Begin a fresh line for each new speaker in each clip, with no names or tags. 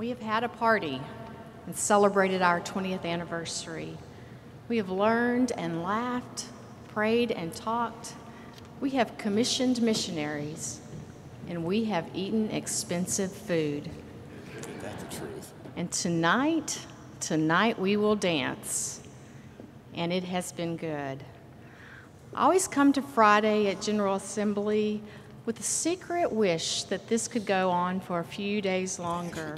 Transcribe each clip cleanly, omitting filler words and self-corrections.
We have had a party and celebrated our 20th anniversary. We have learned and laughed, prayed and talked. We have commissioned missionaries, and we have eaten expensive food.
Ain't that the truth?
And tonight we will dance, and it has been good. I always come to Friday at General Assembly with a secret wish that this could go on for a few days longer.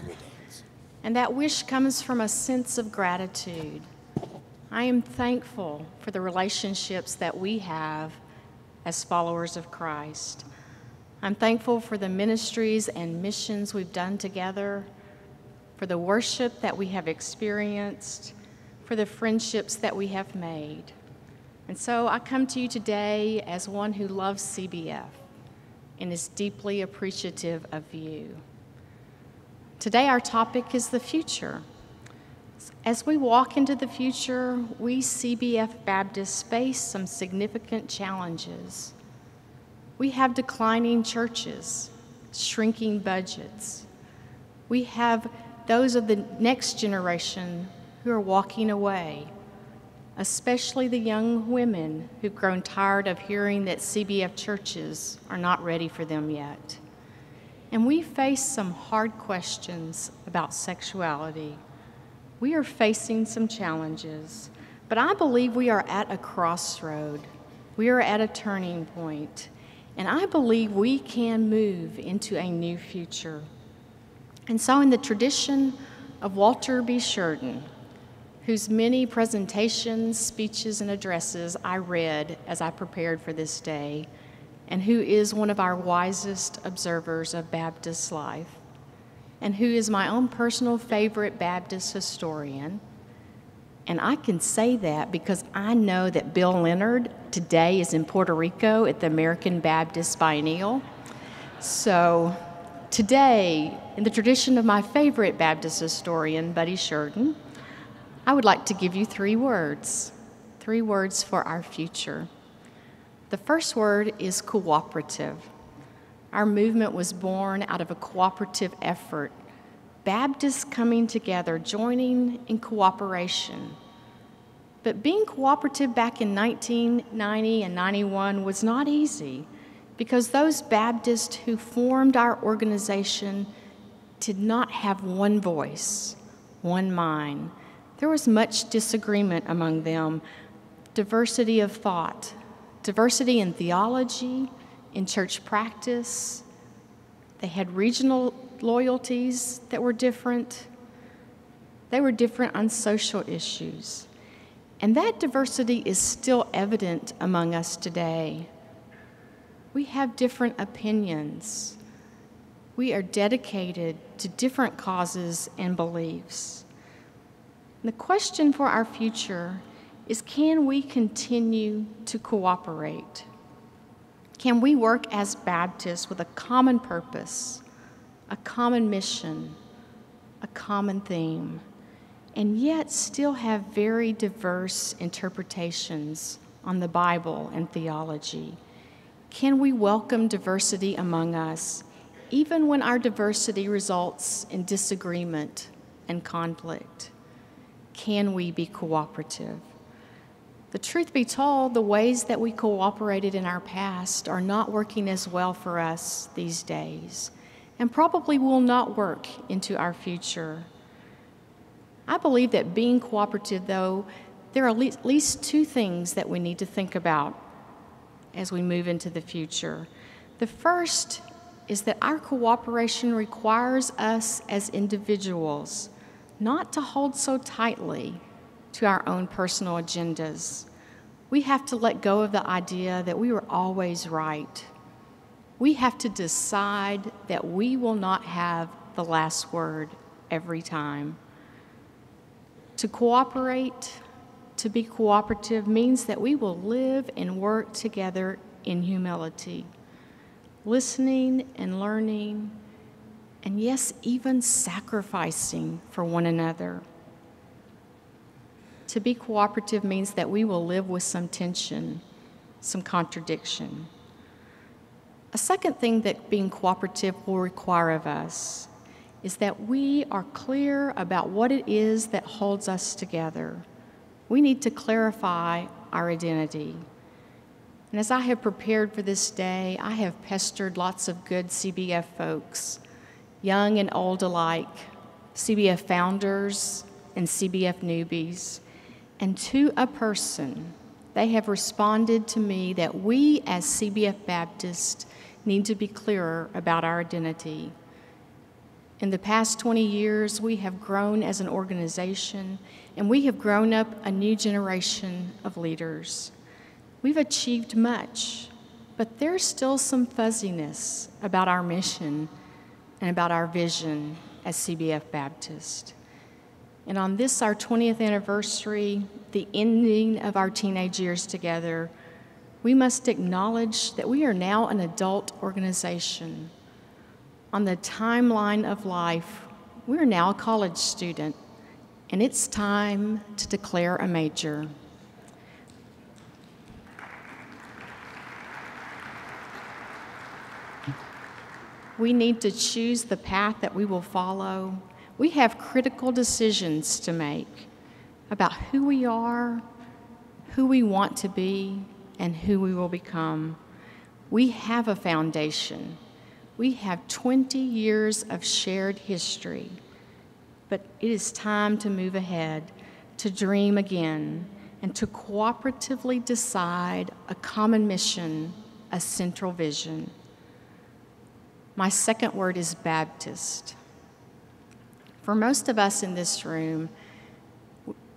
And that wish comes from a sense of gratitude. I am thankful for the relationships that we have as followers of Christ. I'm thankful for the ministries and missions we've done together, for the worship that we have experienced, for the friendships that we have made. And so I come to you today as one who loves CBF and is deeply appreciative of you. Today our topic is the future. As we walk into the future, we CBF Baptists face some significant challenges. We have declining churches, shrinking budgets. We have those of the next generation who are walking away, especially the young women who've grown tired of hearing that CBF churches are not ready for them yet. And we face some hard questions about sexuality. We are facing some challenges, but I believe we are at a crossroad. We are at a turning point, and I believe we can move into a new future. And so in the tradition of Walter B. Sheridan, whose many presentations, speeches, and addresses I read as I prepared for this day, and who is one of our wisest observers of Baptist life, and who is my own personal favorite Baptist historian. And I can say that because I know that Bill Leonard today is in Puerto Rico at the American Baptist Biennial. So today, in the tradition of my favorite Baptist historian, Buddy Sheridan, I would like to give you three words for our future. The first word is cooperative. Our movement was born out of a cooperative effort, Baptists coming together, joining in cooperation. But being cooperative back in 1990 and 91 was not easy because those Baptists who formed our organization did not have one voice, one mind. There was much disagreement among them, diversity of thought, diversity in theology, in church practice. They had regional loyalties that were different. They were different on social issues. And that diversity is still evident among us today. We have different opinions. We are dedicated to different causes and beliefs. The question for our future is, can we continue to cooperate? Can we work as Baptists with a common purpose, a common mission, a common theme, and yet still have very diverse interpretations on the Bible and theology? Can we welcome diversity among us, even when our diversity results in disagreement and conflict? Can we be cooperative? The truth be told, the ways that we cooperated in our past are not working as well for us these days, and probably will not work into our future. I believe that being cooperative, though, there are at least two things that we need to think about as we move into the future. The first is that our cooperation requires us as individuals not to hold so tightly to our own personal agendas. We have to let go of the idea that we were always right. We have to decide that we will not have the last word every time. To cooperate, to be cooperative, means that we will live and work together in humility, listening and learning, and yes, even sacrificing for one another. To be cooperative means that we will live with some tension, some contradiction. A second thing that being cooperative will require of us is that we are clear about what it is that holds us together. We need to clarify our identity. And as I have prepared for this day, I have pestered lots of good CBF folks, young and old alike, CBF founders and CBF newbies. And to a person, they have responded to me that we as CBF Baptists need to be clearer about our identity. In the past 20 years, we have grown as an organization, and we have grown up a new generation of leaders. We've achieved much, but there's still some fuzziness about our mission and about our vision as CBF Baptist. And on this, our 20th anniversary, the ending of our teenage years together, we must acknowledge that we are now an adult organization. On the timeline of life, we are now a college student, and it's time to declare a major. We need to choose the path that we will follow. We have critical decisions to make about who we are, who we want to be, and who we will become. We have a foundation. We have 20 years of shared history, but it is time to move ahead, to dream again, and to cooperatively decide a common mission, a central vision. My second word is Baptist. For most of us in this room,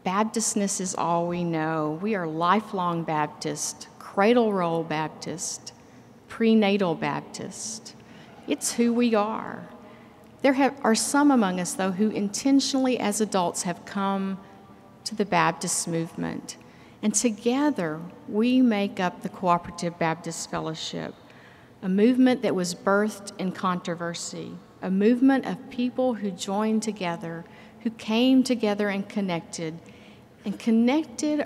Baptistness is all we know. We are lifelong Baptist, cradle roll Baptist, prenatal Baptist. It's who we are. There are some among us, though, who intentionally as adults have come to the Baptist movement. And together, we make up the Cooperative Baptist Fellowship, a movement that was birthed in controversy, a movement of people who joined together, who came together and connected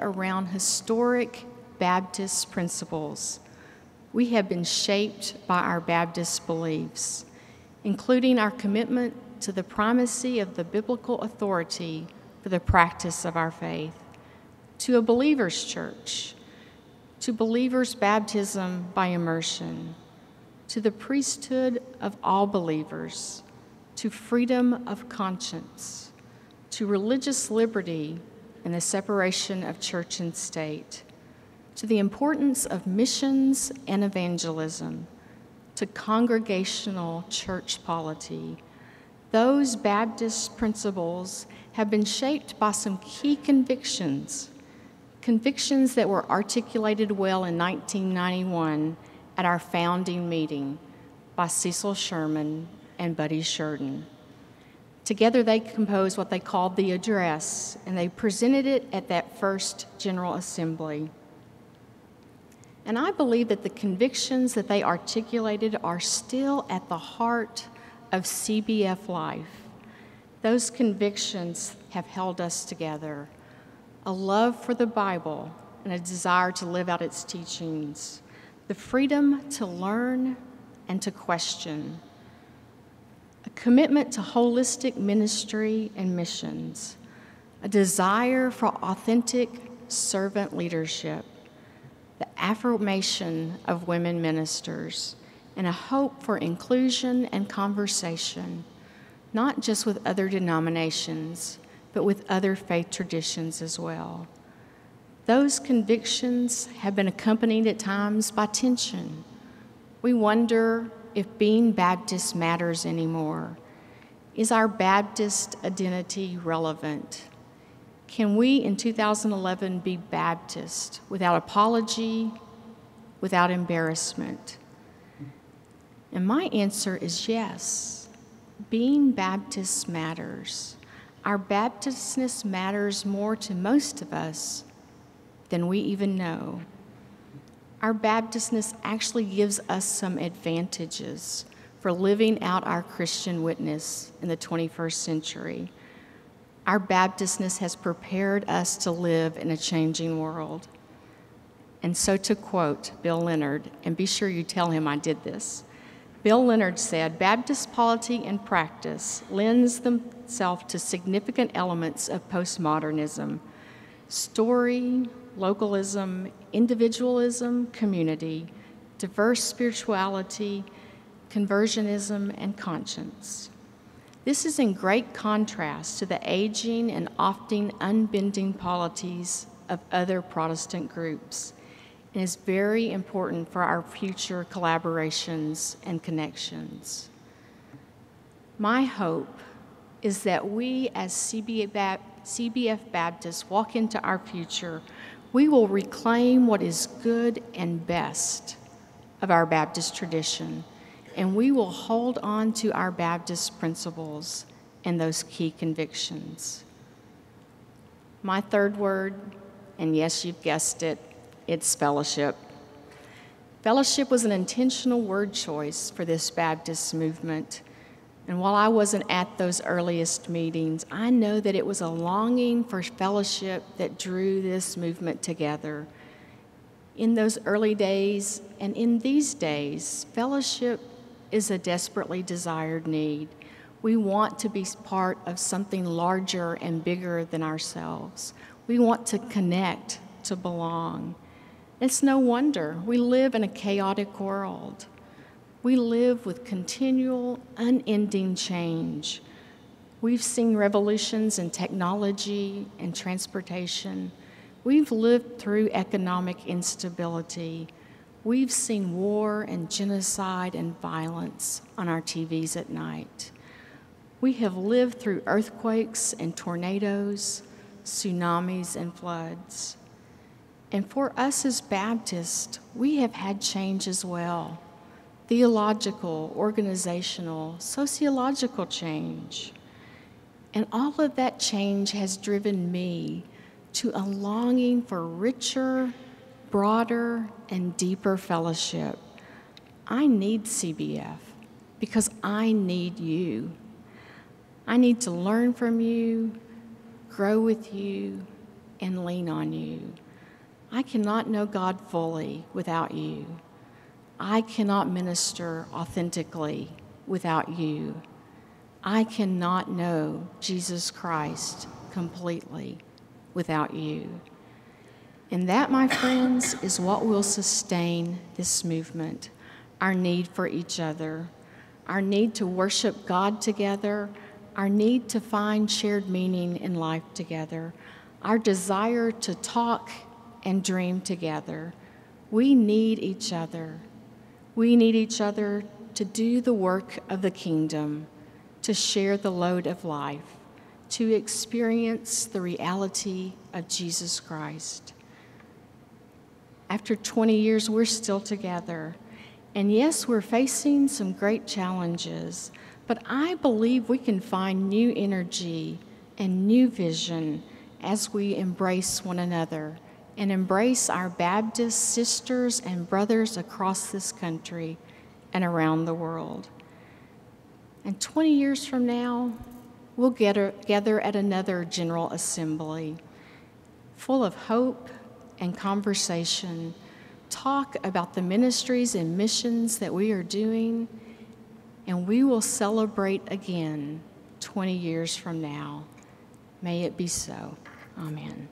around historic Baptist principles. We have been shaped by our Baptist beliefs, including our commitment to the primacy of the biblical authority for the practice of our faith, to a believer's church, to believers' baptism by immersion, to the priesthood of all believers, to freedom of conscience, to religious liberty and the separation of church and state, to the importance of missions and evangelism, to congregational church polity. Those Baptist principles have been shaped by some key convictions that were articulated well in 1991 at our founding meeting by Cecil Sherman and Buddy Sheridan. Together they composed what they called the address, and they presented it at that first General Assembly. And I believe that the convictions that they articulated are still at the heart of CBF life. Those convictions have held us together: a love for the Bible and a desire to live out its teachings, the freedom to learn and to question, a commitment to holistic ministry and missions, a desire for authentic servant leadership, the affirmation of women ministers, and a hope for inclusion and conversation, not just with other denominations, but with other faith traditions as well. Those convictions have been accompanied at times by tension. We wonder if being Baptist matters anymore. Is our Baptist identity relevant? Can we in 2011 be Baptist without apology, without embarrassment? And my answer is yes. Being Baptist matters. Our Baptistness matters more to most of us than we even know. Our Baptistness actually gives us some advantages for living out our Christian witness in the 21st century. Our Baptistness has prepared us to live in a changing world. And so, to quote Bill Leonard, and be sure you tell him I did this, Bill Leonard said, Baptist polity and practice lends themselves to significant elements of postmodernism: story, localism, individualism, community, diverse spirituality, conversionism, and conscience. This is in great contrast to the aging and often unbending polities of other Protestant groups, and is very important for our future collaborations and connections. My hope is that we as CBF Baptists walk into our future, we will reclaim what is good and best of our Baptist tradition, and we will hold on to our Baptist principles and those key convictions. My third word, and yes, you've guessed it, it's fellowship. Fellowship was an intentional word choice for this Baptist movement. And while I wasn't at those earliest meetings, I know that it was a longing for fellowship that drew this movement together. In those early days and in these days, fellowship is a desperately desired need. We want to be part of something larger and bigger than ourselves. We want to connect, to belong. It's no wonder we live in a chaotic world. We live with continual, unending change. We've seen revolutions in technology and transportation. We've lived through economic instability. We've seen war and genocide and violence on our TVs at night. We have lived through earthquakes and tornadoes, tsunamis and floods. And for us as Baptists, we have had change as well: theological, organizational, sociological change. And all of that change has driven me to a longing for richer, broader, and deeper fellowship. I need CBF because I need you. I need to learn from you, grow with you, and lean on you. I cannot know God fully without you. I cannot minister authentically without you. I cannot know Jesus Christ completely without you. And that, my friends, is what will sustain this movement: our need for each other, our need to worship God together, our need to find shared meaning in life together, our desire to talk and dream together. We need each other. We need each other to do the work of the kingdom, to share the load of life, to experience the reality of Jesus Christ. After 20 years, we're still together. And yes, we're facing some great challenges, but I believe we can find new energy and new vision as we embrace one another and embrace our Baptist sisters and brothers across this country and around the world. And 20 years from now, we'll get together at another General Assembly, full of hope and conversation, talk about the ministries and missions that we are doing, and we will celebrate again 20 years from now. May it be so. Amen.